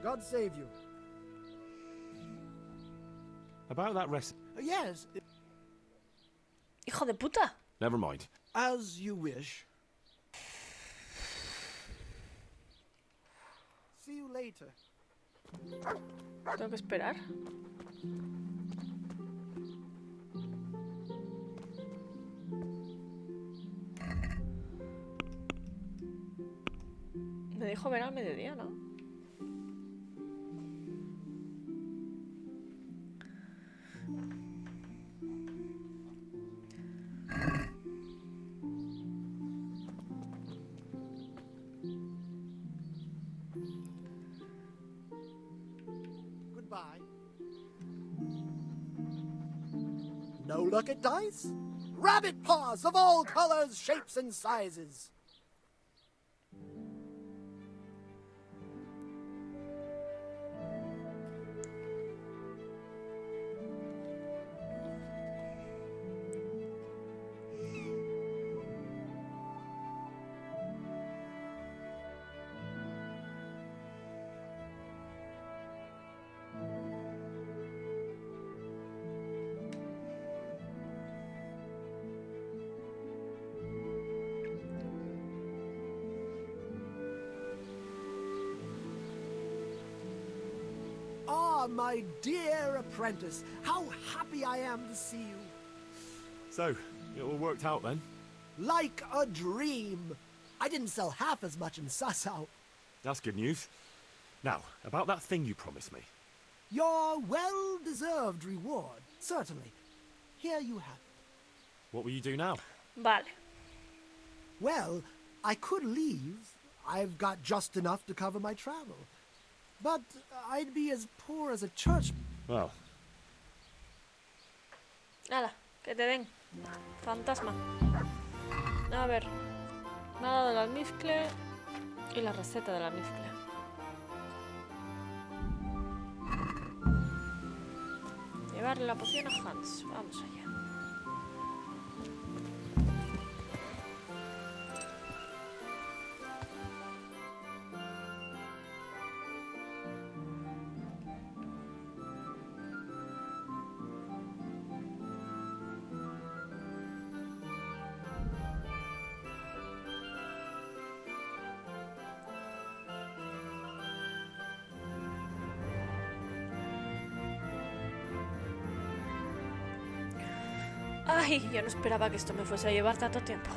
God save you. About that recipe. Yes, Hijo de puta. Never mind. as you wish. See you later. Tengo que esperar. Me dijo ver al mediodía, ¿no? Goodbye. No luck at dice? Rabbit paws of all colors, shapes, and sizes. Ah, my dear apprentice, how happy I am to see you. So, it all worked out then? Like a dream. I didn't sell half as much in Sasau. That's good news. Now, about that thing you promised me. Your well-deserved reward, certainly. Here you have it. What will you do now? Vale. Well, I could leave. I've got just enough to cover my travel. But I'd be as poor as a church. Well, Nada, que te den. Fantasma. A ver. Nada del almizcle y la receta del almizcle. Llevarle la poción a Hans. Vamos allá. Ay, yo no esperaba que esto me fuese a llevar tanto tiempo.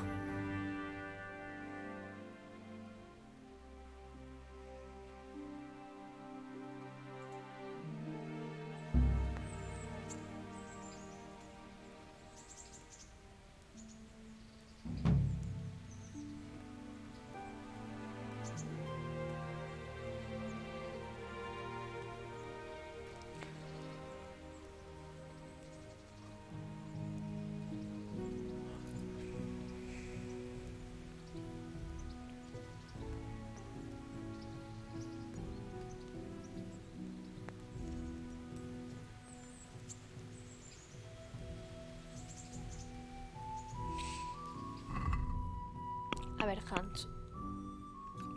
A ver, Hans.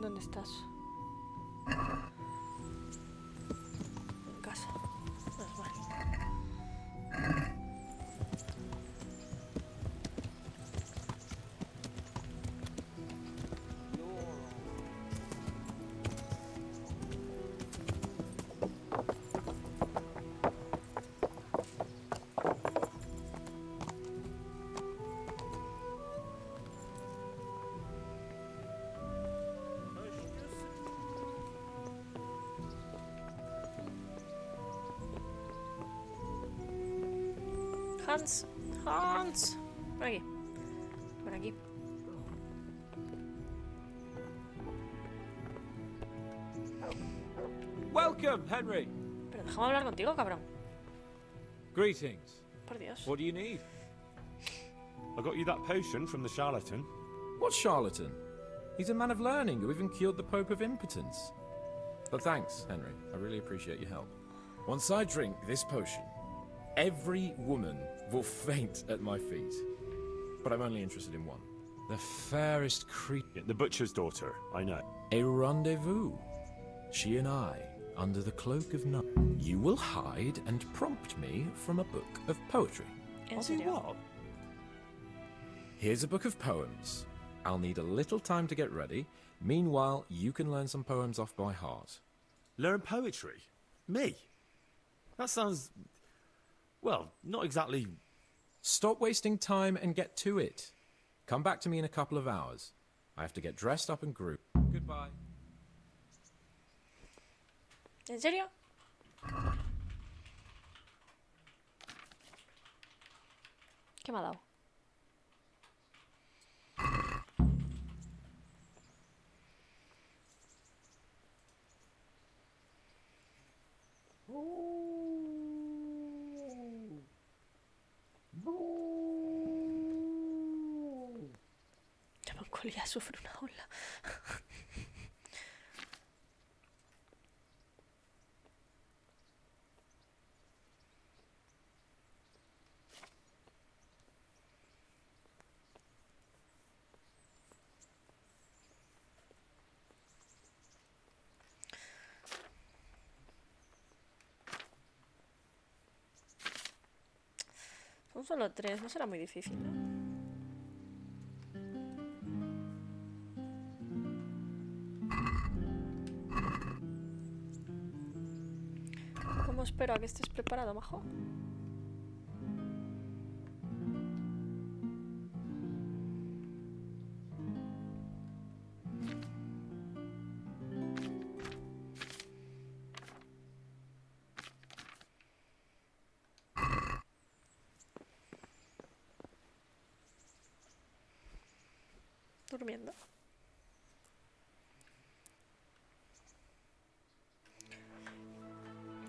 ¿Dónde estás? En casa. Más vale. Hans, Hans. Por aquí. Por aquí. Welcome, Henry. Pero déjame hablar contigo, cabrón. Greetings. Por Dios. What do you need? I got you that potion from the charlatan. What charlatan? He's a man of learning who even cured the Pope of impotence. But thanks, Henry. I really appreciate your help. Once I drink this potion, every woman will faint at my feet. But I'm only interested in one. The fairest creature. The butcher's daughter, I know. A rendezvous. She and I under the cloak of night. You will hide and prompt me from a book of poetry. ¿En serio? Here's a book of poems. I'll need a little time to get ready. Meanwhile, you can learn some poems off by heart. Learn poetry? Me? That sounds... well, not exactly... Stop wasting time and get to it. Come back to me in a couple of hours. I have to get dressed up and grouped. Goodbye. ¿En serio? ¿Qué me ha dado? La melancolía sufre una ola. Son solo 3, no será muy difícil, ¿no? ¿Cómo espero a que estés preparado, majo? Durmiendo.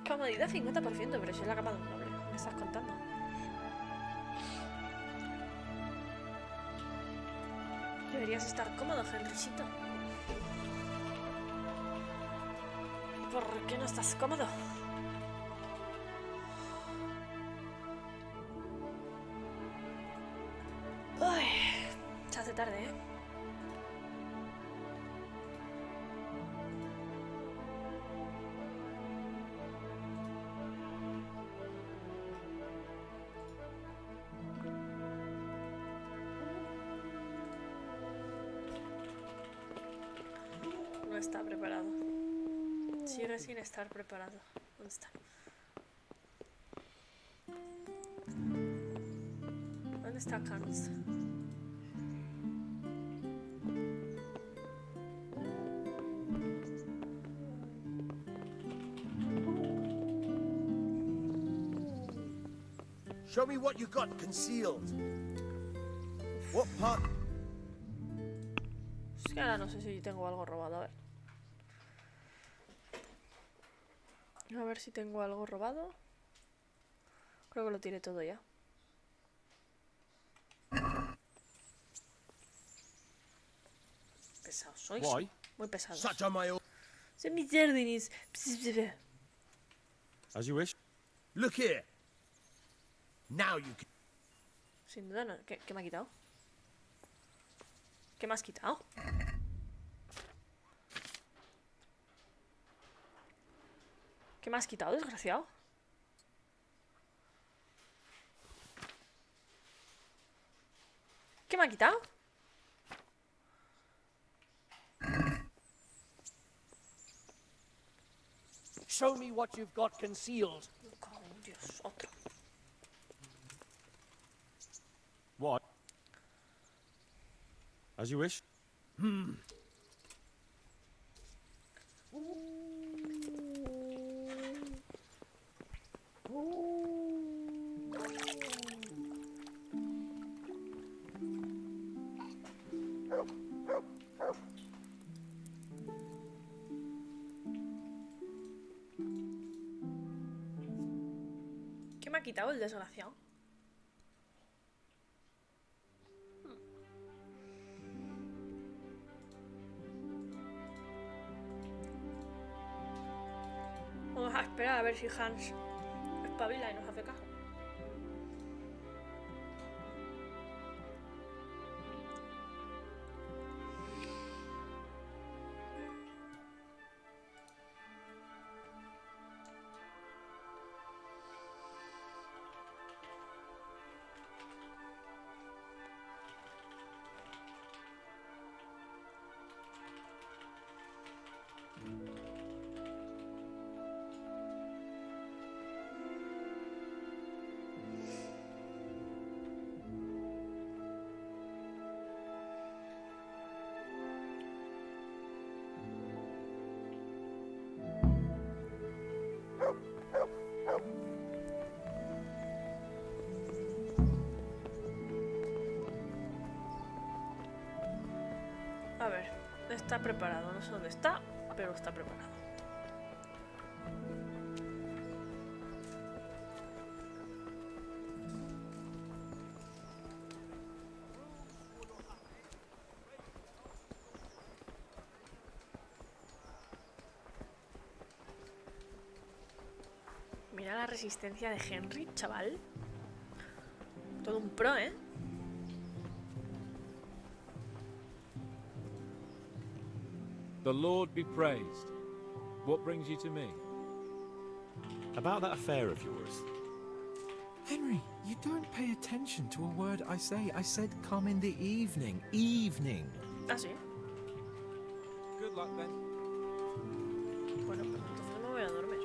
Comodidad 50%, pero si es la cama de un noble, me estás contando. Deberías estar cómodo, Henrycito. ¿Por qué no estás cómodo? Uy, se hace tarde, ¿eh? No está preparado. Sigue sin estar preparado. ¿Dónde está? ¿Dónde está Carlos? Show me what you got concealed. What part? Es que ahora no sé si tengo algo robado, a ver. A ver si tengo algo robado. Creo que lo tiré todo ya. Pesados sois. Why? Muy pesados. Such are my. Son mis órdenes. As you wish. Look here. Now you can. Sin duda no. ¿Qué me ha quitado? ¿Qué me has quitado? ¿Qué me has quitado, desgraciado? ¿Qué me ha quitado? Show me what you've got concealed. Oh, Dios, otro. What? As you wish. ¿Qué me ha quitado el desgraciado? Vamos a esperar a ver si Hans espabila y nos hace caso. Está preparado, no sé dónde está, pero está preparado. Mira la resistencia de Henry, chaval. Todo un pro, ¿eh? The Lord be praised. What brings you to me? About that affair of yours. Henry, you don't pay attention to a word I say. I said come in the evening. Evening. Ah, sí. Good luck then. Bueno, pues entonces me voy a dormir.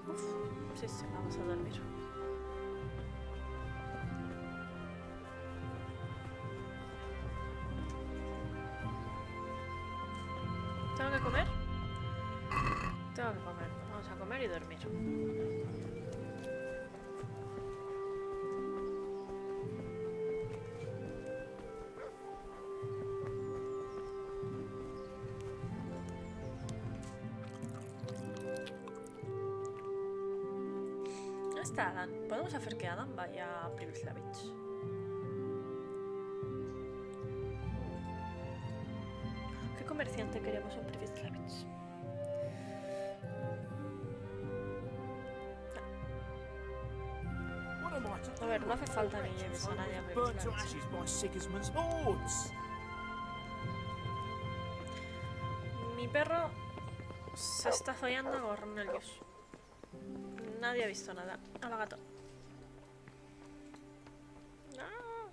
Uf, sí, sí, vamos a dormir. ¿Tengo que comer? Tengo que comer. Vamos a comer y dormir. ¿Dónde está Adam? ¿Podemos hacer que Adam vaya a Privislavich? ¿Qué comerciante queremos en Privislavich? What am I to A ver, no hace do? falta que lleves a nadie a Burnt to Privislavich. ashes by Sigismund's hordes. Mi perro se está follando a Cornelius. Nadie ha visto nada. Hola, gato. Ah.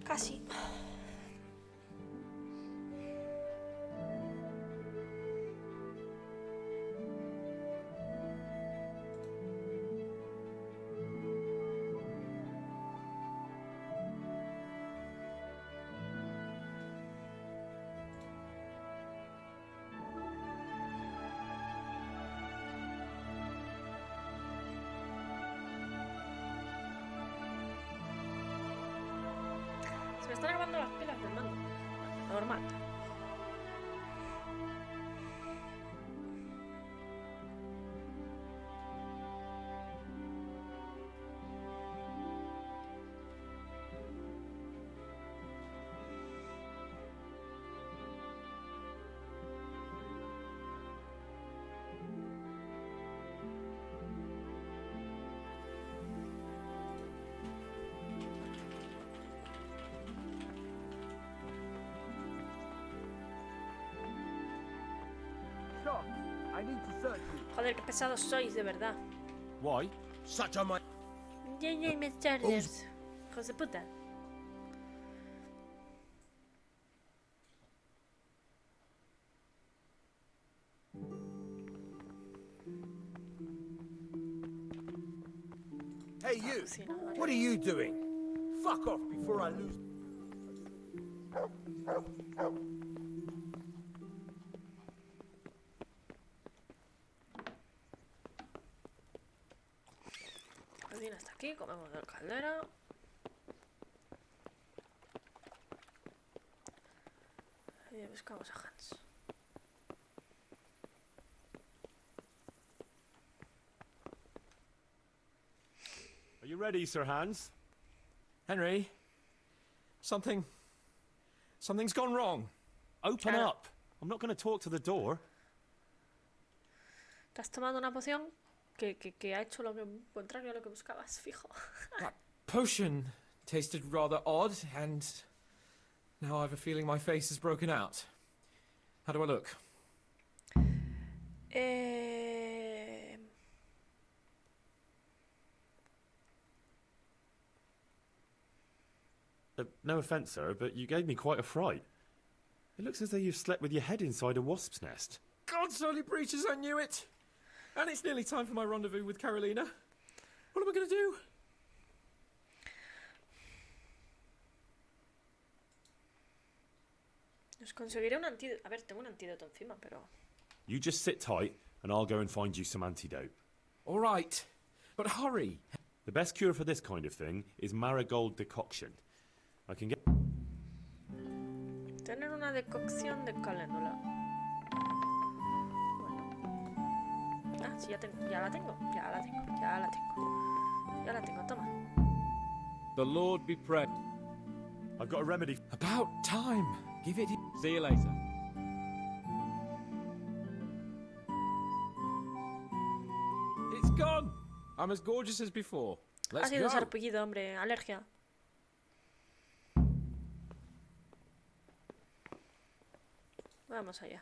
Casi. Se me están acabando las pilas del mando. Normal. Stop. I need to search you. Joder, qué pesados sois, de verdad. Why? Such a my... Yay, Miss Chargers. Hijos de puta. Hey, you. Cocina, What are you doing? Fuck off before I lose... Karolina está aquí, comemos del caldero. Y buscamos a Hans. Are you ready, Sir Hans? Henry, something's gone wrong. Open Claro. up. I'm not going to talk to the door. ¿Te has tomado una poción que ha hecho lo contrario a lo que buscabas, fijo? That potion tasted rather odd, and now I have a feeling my face is broken out. How do I look? No offence, sir, but you gave me quite a fright. It looks as though you've slept with your head inside a wasp's nest. God's holy breaches, I knew it! And it's nearly time for my rendezvous with Karolina. What am I going to do? Os conseguiré un antídoto. A ver, tengo un antídoto encima, pero... You just sit tight, and I'll go and find you some antidote. All right, but hurry. The best cure for this kind of thing is marigold decoction. I can get... Tener una decocción de caléndula. Bueno. Ah, sí, ya la tengo. Ya la tengo, toma. The Lord be praised. I've got a remedy. About time. Give it. See you later. It's gone. I'm as gorgeous as before. Ha Let's sido go. sarpullido, hombre. Alergia. Vamos allá.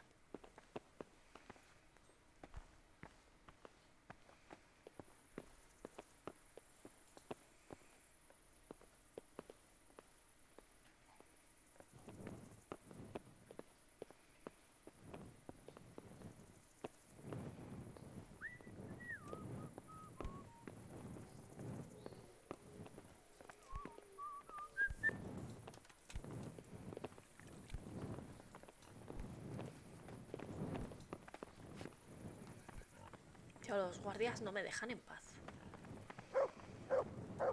Tío, los guardias no me dejan en paz.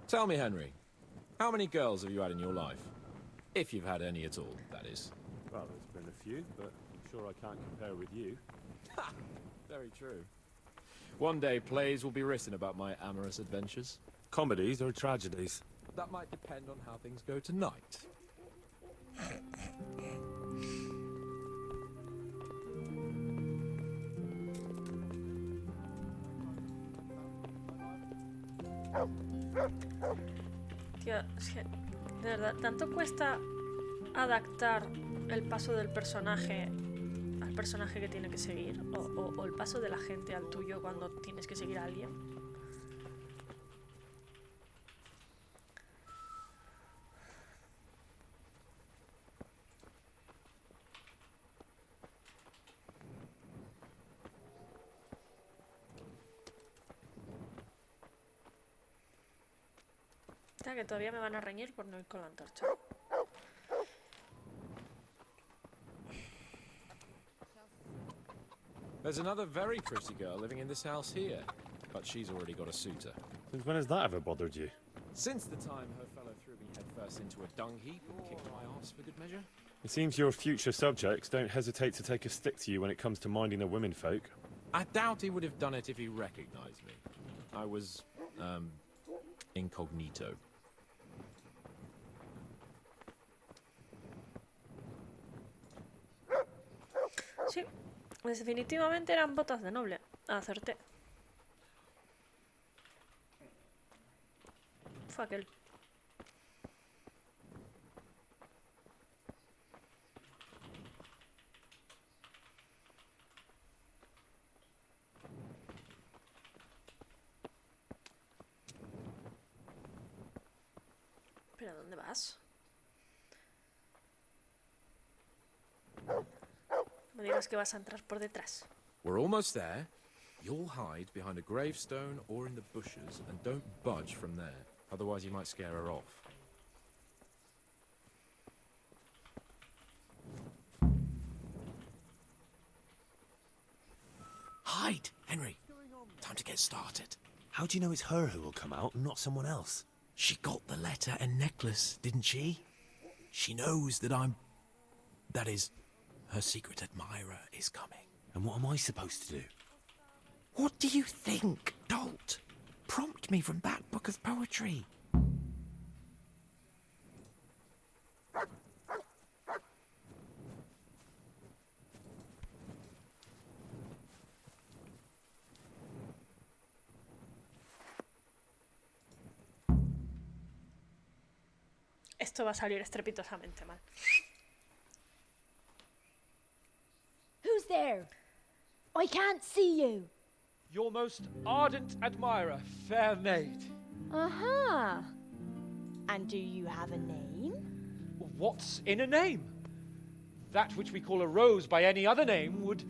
Tell me, Henry, how many girls have you had in your life? If you've had any at all, that is. Well, there's been a few, but I'm sure I can't compare with you. Ha! Very true. One day plays will be written about my amorous adventures. Comedies or tragedies? That might depend on how things go tonight. Tío, es que... De verdad, ¿tanto cuesta adaptar el paso del personaje al personaje que tiene que seguir? ¿O el paso de la gente al tuyo cuando tienes que seguir a alguien? Que todavía me van a reñir por no ir con la antorcha. There's another very pretty girl living in this house here, but she's already got a suitor. Since when has that ever bothered you? Since the time her fellow threw me headfirst into a dung heap and kicked my arse for good measure. It seems your future subjects don't hesitate to take a stick to you when it comes to minding the womenfolk. I doubt he would have done it if he recognized me. I was, incognito. Sí, pues definitivamente eran botas de noble. Acerté. Fue aquel. ¿Pero a dónde vas? No me digas que vas a entrar por detrás. We're almost there. You'll hide behind a gravestone or in the bushes and don't budge from there. Otherwise you might scare her off. Hide, Henry. Time to get started. How do you know it's her who will come out and not someone else? She got the letter and necklace, didn't she? She knows that that is, her secret admirer is coming. And what am I supposed to do? What do you think, dolt? Prompt me from that book of poetry. Esto va a salir estrepitosamente mal. Who's there? I can't see you. Your most ardent admirer, fair maid. Uh-huh. And do you have a name? What's in a name? That which we call a rose by any other name would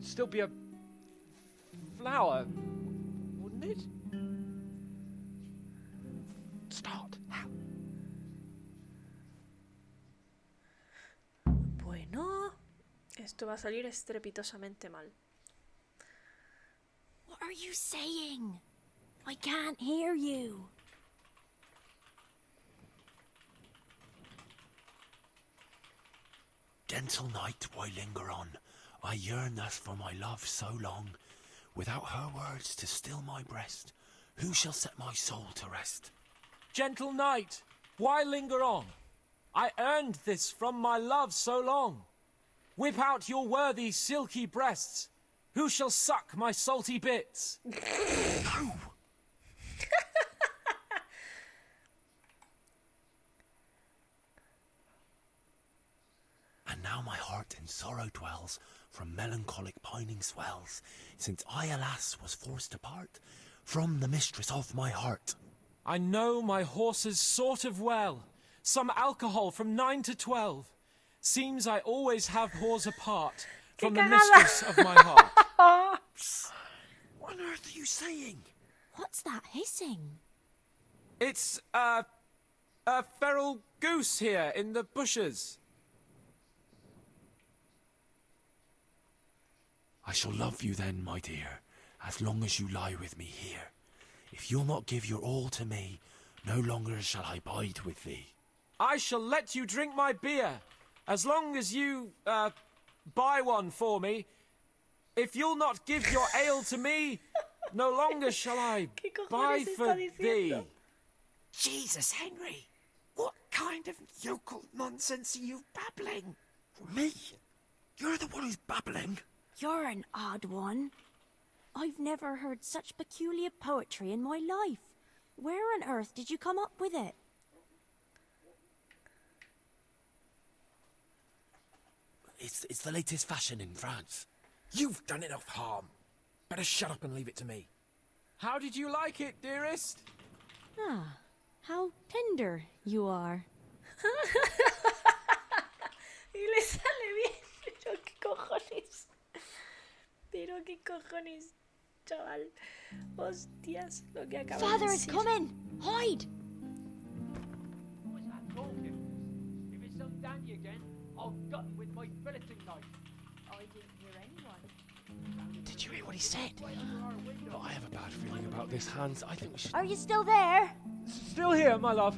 still be a flower, wouldn't it? Start. Esto va a salir estrepitosamente mal. What are you saying? I can't hear you. Gentle night, why linger on? I yearn thus for my love so long. Without her words to still my breast, who shall set my soul to rest? Gentle night, why linger on? I earned this from my love so long. Whip out your worthy silky breasts. Who shall suck my salty bits? No! And now my heart in sorrow dwells, from melancholic pining swells, since I, alas, was forced to part from the mistress of my heart. I know my horses sort of well. Some alcohol from 9 to 12. Seems I always have whores apart from the mistress of my heart. What on earth are you saying? What's that hissing? It's, a feral goose here in the bushes. I shall love you then, my dear, as long as you lie with me here. If you'll not give your all to me, no longer shall I bide with thee. I shall let you drink my beer, as long as you, buy one for me. If you'll not give your ale to me, no longer shall I buy for thee. Jesus, Henry! What kind of yokel nonsense are you babbling? Me? You're the one who's babbling? You're an odd one. I've never heard such peculiar poetry in my life. Where on earth did you come up with it? It's the latest fashion in France. You've done enough harm. Better shut up and leave it to me. How did you like it, dearest? Ah, how tender you are. Y le sale bien. Pero qué cojones. Pero qué cojones, chaval. Hostias, lo que acaba Father de is decir. coming! Hide! What's that talking? If it's some dandy again, I'll gut him with my filleting knife. I didn't hear anyone. Did you hear what he said? Oh, I have a bad feeling about this, Hans. I think we should... Are you still there? Still here, my love.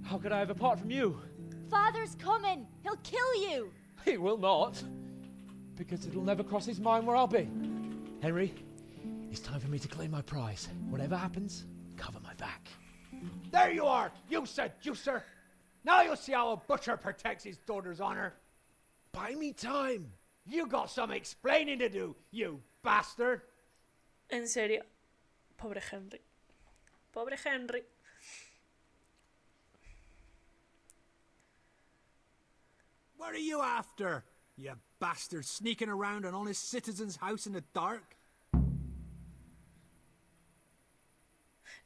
How could I have apart from you? Father's coming! He'll kill you! He will not. Because it'll never cross his mind where I'll be. Henry, it's time for me to claim my prize. Whatever happens, cover my back. There you are, you seducer! Now you'll see how a butcher protects his daughter's honor. Buy me time. You got some explaining to do, you bastard! En serio. Pobre Henry. Pobre Henry. What are you after? You bastard sneaking around an honest citizen's house in the dark?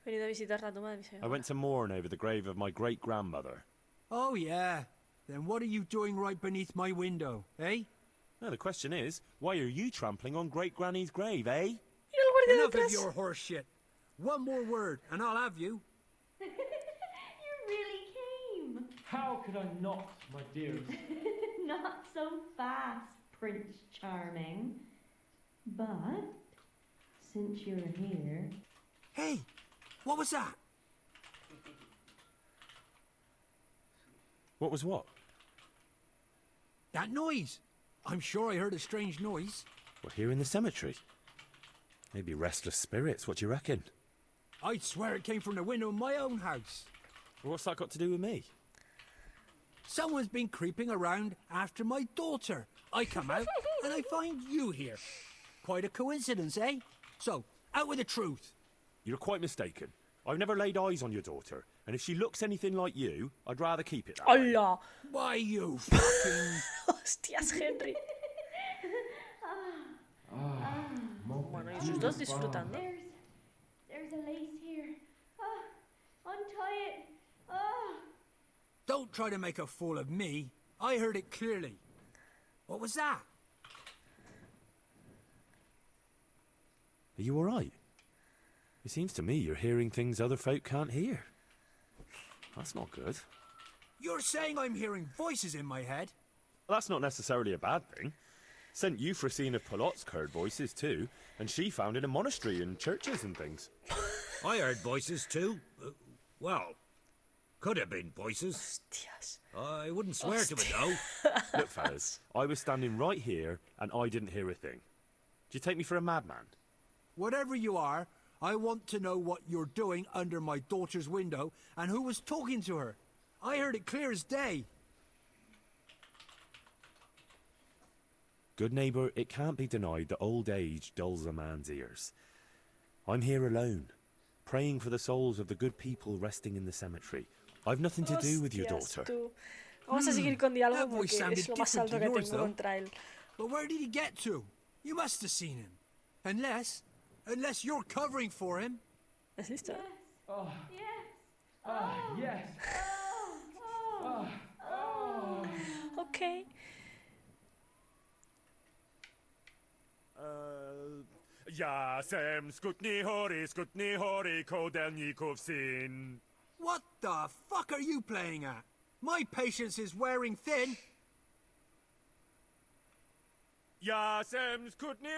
Venido a visitar la tumba de mi señora. I went to mourn over the grave of my great-grandmother. Oh, yeah. Then what are you doing right beneath my window, eh? Now, the question is, why are you trampling on great-granny's grave, eh? Y el guardia Enough detrás. of your horse shit. One more word, and I'll have you. You really came! How could I not, my dearest? Not so fast, Prince Charming. But, since you're here... Hey, what was that? What was what? That noise. I'm sure I heard a strange noise. We're here in the cemetery. Maybe restless spirits, what do you reckon? I'd swear it came from the window of my own house. Well, what's that got to do with me? Someone's been creeping around after my daughter. I come out and I find you here. Quite a coincidence, eh? So, out with the truth. You're quite mistaken. I've never laid eyes on your daughter, and if she looks anything like you, I'd rather keep it that way. ¡Hola! Why, you fucking... ¡Hostias, Henry! Bueno, y sus dos disfrutando. There's a lace here. Untie it. Oh. Don't try to make a fool of me. I heard it clearly. What was that? Are you all right? It seems to me you're hearing things other folk can't hear. That's not good. You're saying I'm hearing voices in my head? Well, that's not necessarily a bad thing. Sent Euphrosyne of Polotsk heard voices too, and she founded a monastery and churches and things. I heard voices too. Well, could have been voices. Hostias. I wouldn't swear to it though. Look, fellas, I was standing right here and I didn't hear a thing. Do you take me for a madman? Whatever you are, I want to know what you're doing under my daughter's window and who was talking to her. I heard it clear as day. Good neighbour, it can't be denied that old age dulls a man's ears. I'm here alone, praying for the souls of the good people resting in the cemetery. I've nothing to do with your daughter. Tú. Vamos a seguir con diálogo That voice porque sounded es lo más different alto to que yours, tengo though. contra él. But where did he get to? You must have seen him. Unless you're covering for him. ¿Es listo? Yes. Ok. Ja jsem skutný hory, kodelníkov syn. What the fuck are you playing at? My patience is wearing thin. Ja jsem skutný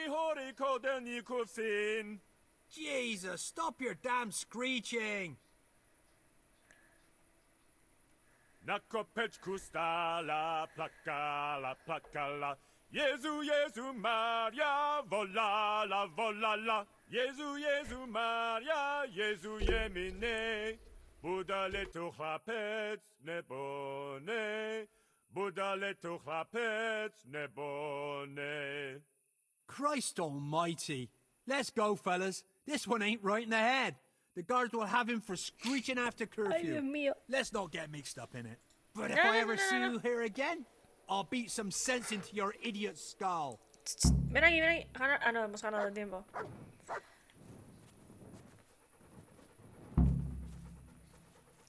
hory, kodelníkov syn. Jesus, stop your damn screeching. Na kopečku stála, plakala. Jezu, Maria, volala. Jezu, Maria, Jezu je minej. Bude to chlapec nebo ne? Bude to chlapec nebo ne? Christ almighty. Let's go, fellas. This one ain't right in the head. The guards will have him for screeching after Ay, curfew. Dios mío. Let's not get mixed up in it. But if No, I ever no, see no. you here again, I'll beat some sense into your idiot skull. Ven aquí. Ah, no, hemos ganado el tiempo.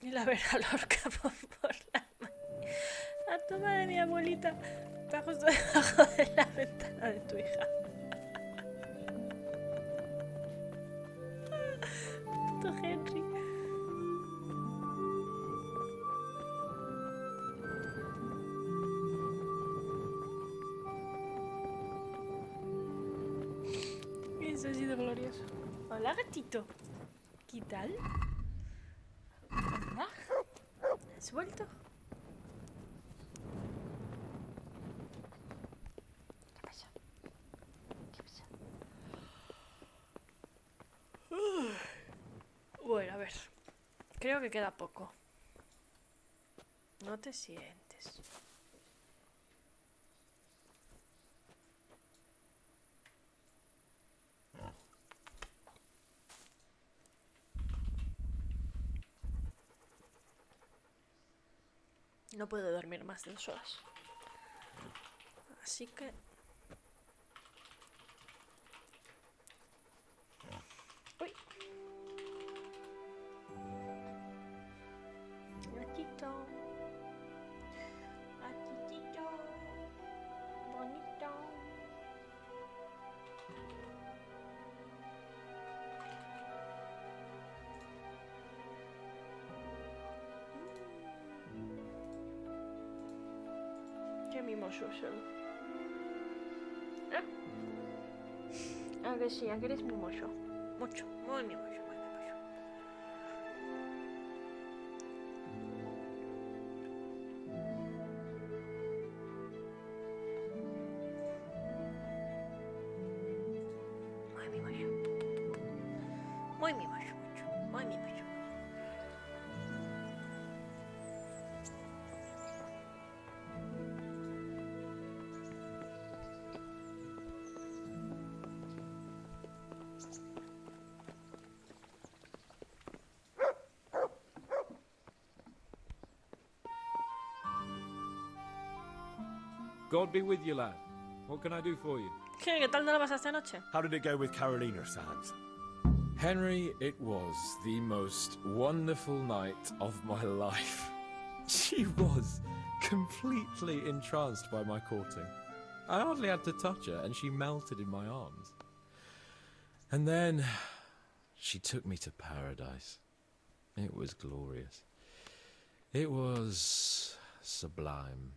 Y la ver a Lorca por la mañana. La toma de mi abuelita está justo debajo de la ventana de tu hija. Puto Henry. Eso ha sido glorioso. Hola, gatito. ¿Qué tal? Hola. ¿Has vuelto? ¿Qué pasa? ¿Qué pasa? Bueno, a ver. Creo que queda poco. No te sientes. No puedo dormir más de 2 horas. Así que... ¡Uy! Gatito. Gatitito. Bonito. Qué mimoso es él. ¿Ah? A que sí, a que eres mimoso. Mucho, muy mimoso, muy mimoso. Muy mimoso. Muy mimoso, mucho, muy mimoso. God be with you, lad. What can I do for you? ¿Qué tal no lo pasaste anoche? How did it go with Karolina, Sans? Henry, it was the most wonderful night of my life. She was completely entranced by my courting. I hardly had to touch her, and she melted in my arms. And then she took me to paradise. It was glorious. It was sublime.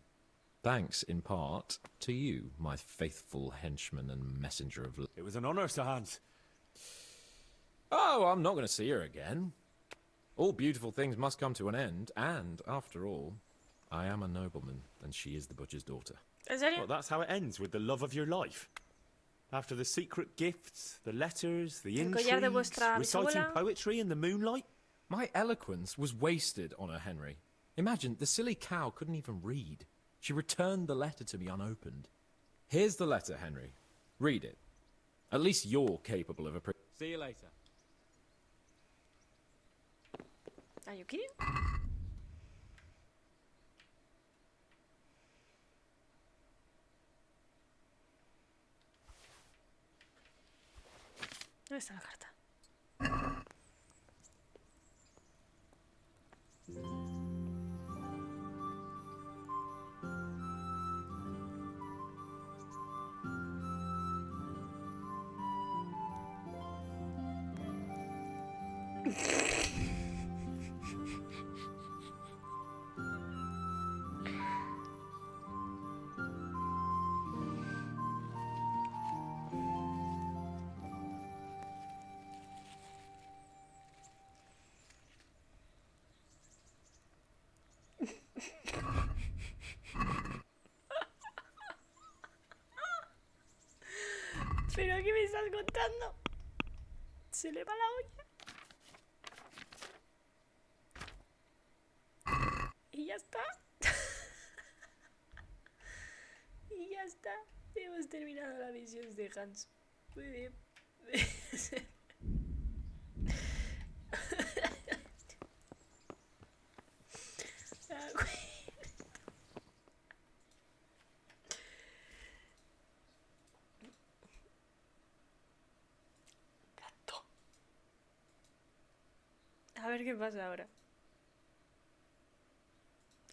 Thanks, in part, to you, my faithful henchman and messenger of... It was an honor, Sir Hans. Oh, I'm not going to see her again. All beautiful things must come to an end, and, after all, I am a nobleman, and she is the butcher's daughter. ¿En serio? Well, that's how it ends, with the love of your life. After the secret gifts, the letters, the El collar de intrigues, vuestra reciting bisabuela. poetry in the moonlight. My eloquence was wasted on her, Henry. Imagine, the silly cow couldn't even read. She returned the letter to me unopened. Here's the letter, Henry. Read it. At least you're capable of See you later. Are you kidding? ¿Dónde está la carta? ¿Pero qué me estás contando? Se le va la olla. Y ya está. Y ya está. Hemos terminado la misión de Hans. Muy bien. A ver qué pasa ahora.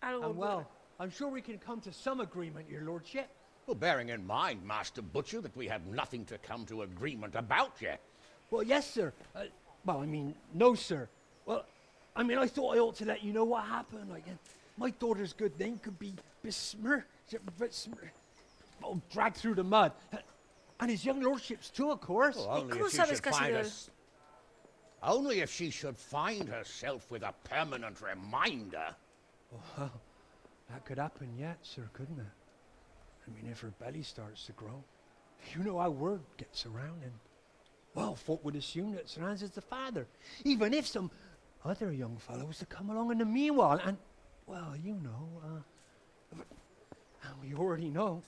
Algo And ocurre. well, I'm sure we can come to some agreement, your lordship. Well, bearing in mind, Master Butcher, that we have nothing to come to agreement about yet. Well, yes, sir. Well, I mean, no, sir. Well, I mean, I thought I ought to let you know what happened. Like, my daughter's good name could be dragged through the mud. And his young lordship's too, of course. Well, only if she should find us. Only if she should find herself with a permanent reminder. Oh, well, that could happen yet, sir, couldn't it? I mean, if her belly starts to grow. You know how word gets around, and, well, folk would assume that Sir Hans is the father, even if some other young fellow was to come along in the meanwhile, and, well, you know, and we already know,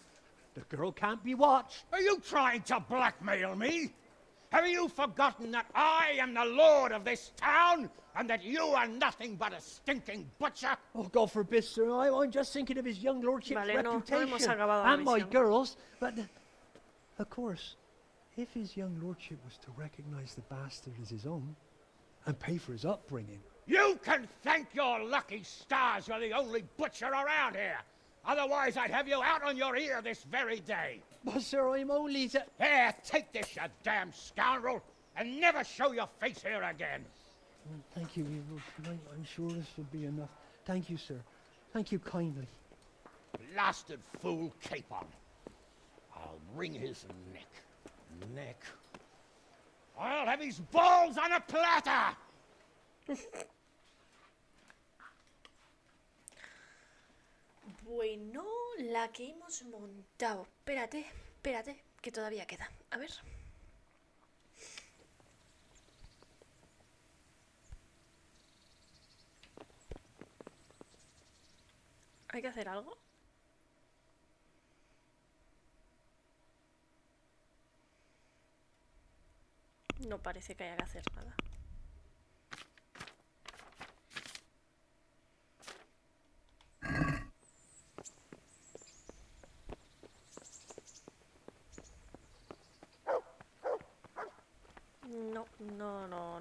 the girl can't be watched. Are you trying to blackmail me? Have you forgotten that I am the lord of this town, and that you are nothing but a stinking butcher? Oh, God forbid, sir. I'm just thinking of his young lordship's Vale, no hemos reputation acabado la and my misión. girls. But, of course, if his young lordship was to recognize the bastard as his own and pay for his upbringing... You can thank your lucky stars you're the only butcher around here. Otherwise, I'd have you out on your ear this very day. But, sir, I'm only... Here, take this, you damn scoundrel, and never show your face here again. Thank you, I'm sure this will be enough. Thank you, sir. Thank you kindly. Blasted fool Capon. I'll wring his neck. I'll have his balls on a platter! Bueno, la que hemos montado. Espérate, que todavía queda. A ver. ¿Hay que hacer algo? No parece que haya que hacer nada.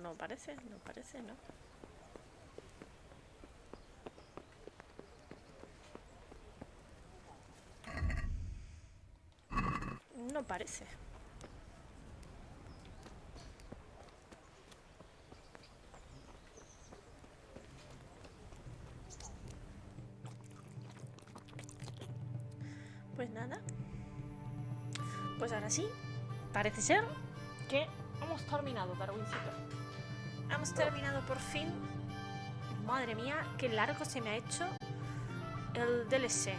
No parece, ¿no? No parece. Pues ahora sí, parece ser que hemos terminado, Darwincito. Hemos terminado por fin. Madre mía, qué largo se me ha hecho el DLC.